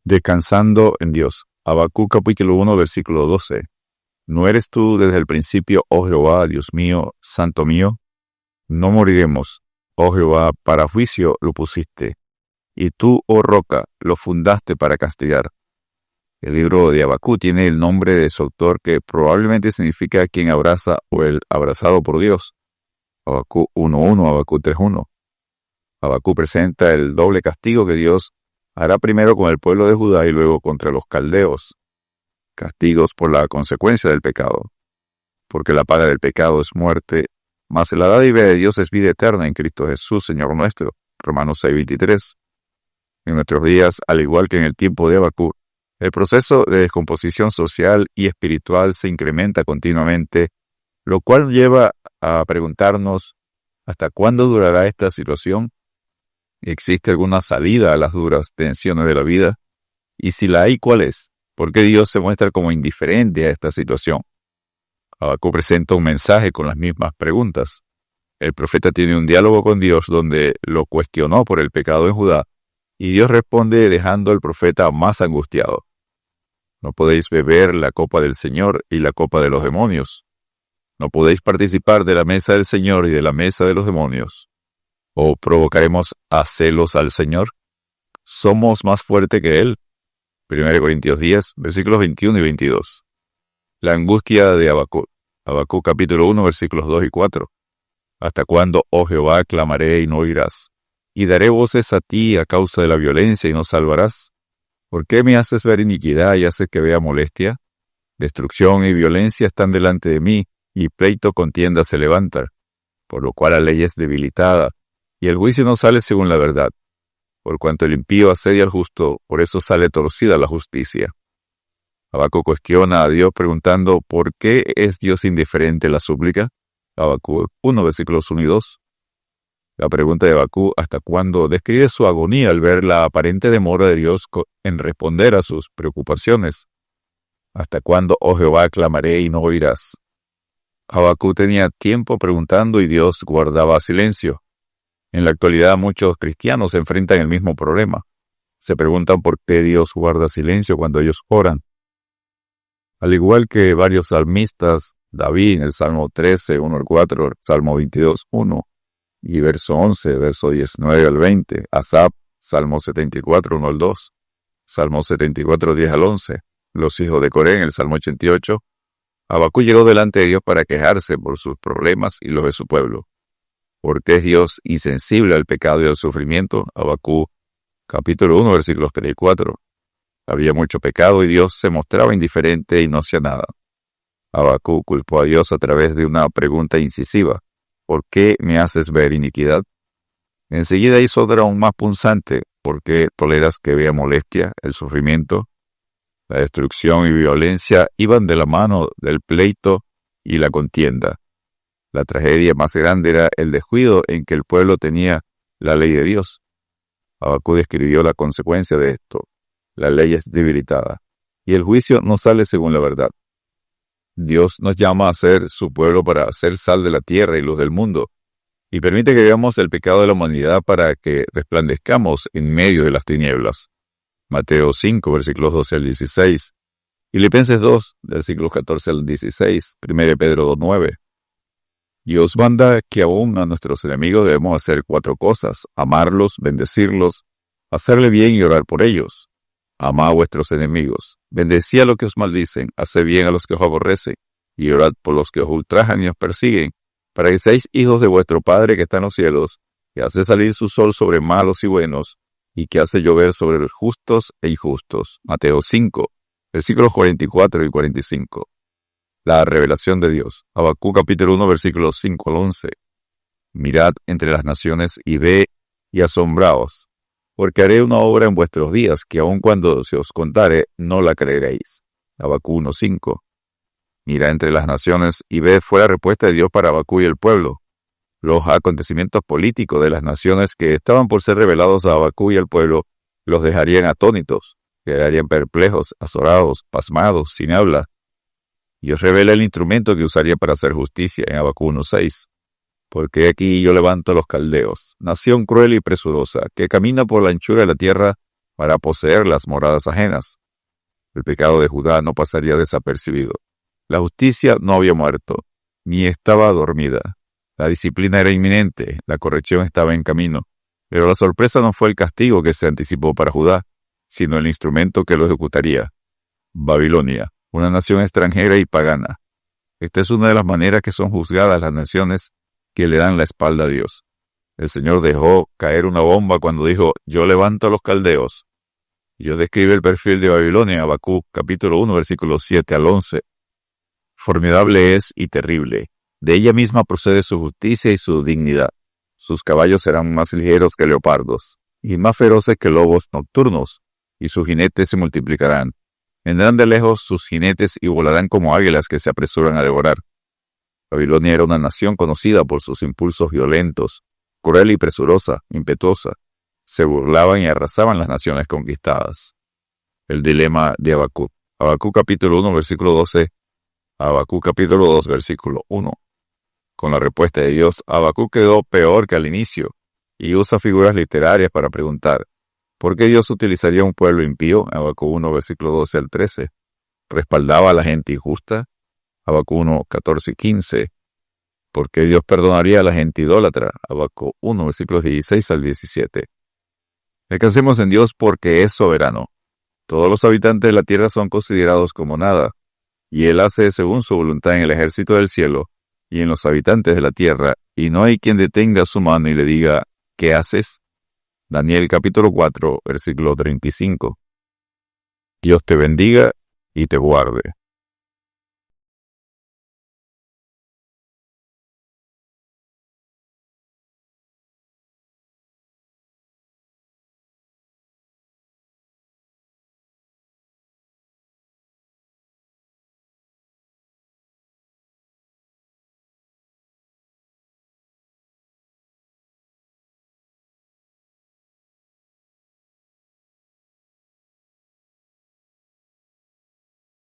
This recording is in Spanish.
Descansando en Dios. Habacuc capítulo 1, versículo 12. ¿No eres tú desde el principio, oh Jehová, Dios mío, santo mío? No moriremos, oh Jehová, para juicio lo pusiste, y tú, oh roca, lo fundaste para castigar. El libro de Habacuc tiene el nombre de su autor, que probablemente significa quien abraza o el abrazado por Dios. Habacuc 1.1, Habacuc 3.1. Habacuc presenta el doble castigo que Dios hará primero con el pueblo de Judá y luego contra los caldeos. Castigos por la consecuencia del pecado. Porque la paga del pecado es muerte, mas la dádiva de Dios es vida eterna en Cristo Jesús, Señor nuestro. Romanos 6.23. En nuestros días, al igual que en el tiempo de Habacuc, el proceso de descomposición social y espiritual se incrementa continuamente, lo cual nos lleva a preguntarnos, ¿hasta cuándo durará esta situación? ¿Existe alguna salida a las duras tensiones de la vida? Y si la hay, ¿cuál es? ¿Por qué Dios se muestra como indiferente a esta situación? Habacuc presenta un mensaje con las mismas preguntas. El profeta tiene un diálogo con Dios donde lo cuestionó por el pecado en Judá, y Dios responde dejando al profeta más angustiado. No podéis beber la copa del Señor y la copa de los demonios. No podéis participar de la mesa del Señor y de la mesa de los demonios. ¿O provocaremos a celos al Señor? ¿Somos más fuertes que Él? 1 Corintios 10, versículos 21 y 22. La angustia de Habacuc. Habacuc capítulo 1, versículos 2 y 4. ¿Hasta cuándo, oh Jehová, clamaré y no oirás? ¿Y daré voces a ti a causa de la violencia y no salvarás? ¿Por qué me haces ver iniquidad y haces que vea molestia? Destrucción y violencia están delante de mí, y pleito contienda se levanta, por lo cual la ley es debilitada, y el juicio no sale según la verdad. Por cuanto el impío asedia al justo, por eso sale torcida la justicia. Habacuc cuestiona a Dios preguntando ¿por qué es Dios indiferente a la súplica? Habacuc 1, versículos 1 y 2. La pregunta de Habacuc ¿hasta cuándo? Describe su agonía al ver la aparente demora de Dios en responder a sus preocupaciones. ¿Hasta cuándo, oh Jehová, clamaré y no oirás? Habacuc tenía tiempo preguntando y Dios guardaba silencio. En la actualidad muchos cristianos enfrentan el mismo problema. Se preguntan por qué Dios guarda silencio cuando ellos oran. Al igual que varios salmistas, David en el Salmo 13, 1 al 4, Salmo 22, 1 y verso 11, verso 19 al 20, Asaf, Salmo 74, 1 al 2, Salmo 74, 10 al 11, los hijos de Coré en el Salmo 88, Habacuc llegó delante de Dios para quejarse por sus problemas y los de su pueblo. ¿Por qué es Dios insensible al pecado y al sufrimiento? Habacuc, capítulo 1, versículos 3 y 4. Había mucho pecado y Dios se mostraba indiferente y no hacía nada. Habacuc culpó a Dios a través de una pregunta incisiva. ¿Por qué me haces ver iniquidad? Enseguida hizo otra aún más punzante. ¿Por qué toleras que vea molestia, el sufrimiento? La destrucción y violencia iban de la mano del pleito y la contienda. La tragedia más grande era el descuido en que el pueblo tenía la ley de Dios. Habacuc describió la consecuencia de esto. La ley es debilitada, y el juicio no sale según la verdad. Dios nos llama a ser su pueblo para ser sal de la tierra y luz del mundo, y permite que veamos el pecado de la humanidad para que resplandezcamos en medio de las tinieblas. Mateo 5, versículos 12 al 16, Filipenses 2, versículos 14 al 16, 1 Pedro 2, 9. Dios manda que aún a nuestros enemigos debemos hacer 4 cosas: amarlos, bendecirlos, hacerle bien y orar por ellos. Amad a vuestros enemigos, bendecid a los que os maldicen, haced bien a los que os aborrecen, y orad por los que os ultrajan y os persiguen, para que seáis hijos de vuestro Padre que está en los cielos, que hace salir su sol sobre malos y buenos, y que hace llover sobre los justos e injustos. Mateo 5, versículos 44 y 45. La revelación de Dios. Habacuc capítulo 1, versículos 5 al 11. Mirad entre las naciones y ve y asombraos, porque haré una obra en vuestros días, que aun cuando se os contare, no la creeréis. Habacuc 1, 5. Mira entre las naciones y ve fue la respuesta de Dios para Habacuc y el pueblo. Los acontecimientos políticos de las naciones que estaban por ser revelados a Habacuc y al pueblo los dejarían atónitos, quedarían perplejos, azorados, pasmados, sin habla. Dios revela el instrumento que usaría para hacer justicia en Habacuc 1:6. Porque aquí yo levanto a los caldeos, nación cruel y presurosa, que camina por la anchura de la tierra, para poseer las moradas ajenas. El pecado de Judá no pasaría desapercibido. La justicia no había muerto, ni estaba dormida. La disciplina era inminente, la corrección estaba en camino. Pero la sorpresa no fue el castigo que se anticipó para Judá, sino el instrumento que lo ejecutaría. Babilonia, una nación extranjera y pagana. Esta es una de las maneras que son juzgadas las naciones que le dan la espalda a Dios. El Señor dejó caer una bomba cuando dijo, yo levanto a los caldeos. Dios describe el perfil de Babilonia en Habacuc, capítulo 1, versículos 7 al 11. Formidable es y terrible. De ella misma procede su justicia y su dignidad. Sus caballos serán más ligeros que leopardos, y más feroces que lobos nocturnos, y sus jinetes se multiplicarán. Vendrán de lejos sus jinetes y volarán como águilas que se apresuran a devorar. Babilonia era una nación conocida por sus impulsos violentos, cruel y presurosa, impetuosa. Se burlaban y arrasaban las naciones conquistadas. El dilema de Habacuc. Habacuc capítulo 1, versículo 12. Habacuc capítulo 2, versículo 1. Con la respuesta de Dios, Habacuc quedó peor que al inicio, y usa figuras literarias para preguntar, ¿por qué Dios utilizaría un pueblo impío? Habacuc 1, versículo 12 al 13. ¿Respaldaba a la gente injusta? Habacuc 1, 14 y 15. ¿Por qué Dios perdonaría a la gente idólatra? Habacuc 1, versículos 16 al 17. Descansemos en Dios porque es soberano. Todos los habitantes de la tierra son considerados como nada, y Él hace según su voluntad en el ejército del cielo y en los habitantes de la tierra, y no hay quien detenga su mano y le diga, ¿qué haces? Daniel capítulo 4, versículo 35. Dios te bendiga y te guarde.